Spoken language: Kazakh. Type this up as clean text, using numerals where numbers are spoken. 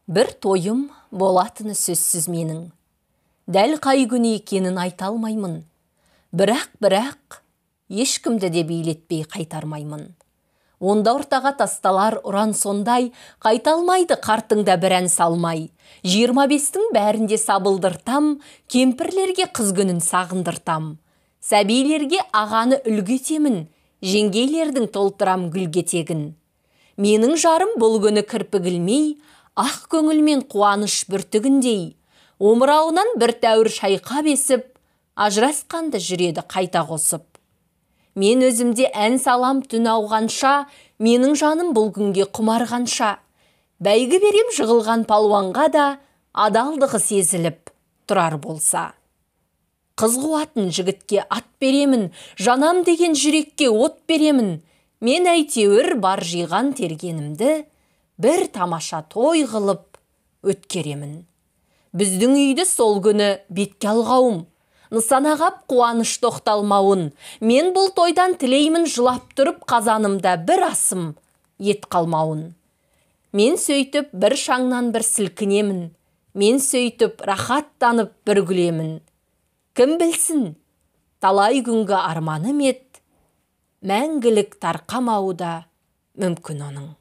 Бір тойым болатыны сөзсіз менің. Дәл қай күні екенін айта алмаймын. Бірақ, ешкімді де билетпей қайтармаймын. Онда ортаға тасталар ұран сондай, қайта алмайды қартыңда бір ән салмай. 25-тің бәрінде сабылдыртам, кемпірлерге қыз күнін сағындыртам. Сәбилерге ағаны үлгетемін, жеңгейлердің толтырам гүлгетегін. Менің жарым бұл күні кірпігілмей, ақ көңілмен қуаныш бүртігіндей, омырауынан бір тәуір шайқап есіп, ажырасқанды жүреді қайта қосып. Мен өзімде ән салам түн ауғанша, менің жаным бұл күнге құмарғанша. Бәйгі берем жығылған палуанға да, адалдығы сезіліп тұрар болса. Қыз қуатын жігітке ат беремін, жанам деген жүрекке от беремін. Мен әйтеуір бар жиған тергенімді, бір тамаша той қылып өткеремін. Біздің үйді сол күні бетке алғауым, нысанағап қуаныш тоқталмауын. Мен бұл тойдан тілеймін жылап тұрып қазанымда бір асым ет қалмауын. Мен сөйтіп бір шаңнан бір сілкінемін, мен сөйтіп рахаттанып бір күлемін. Кім білсін, талай күнгі арманым ет, мәңгілік тарқамауы да мүмкін оның.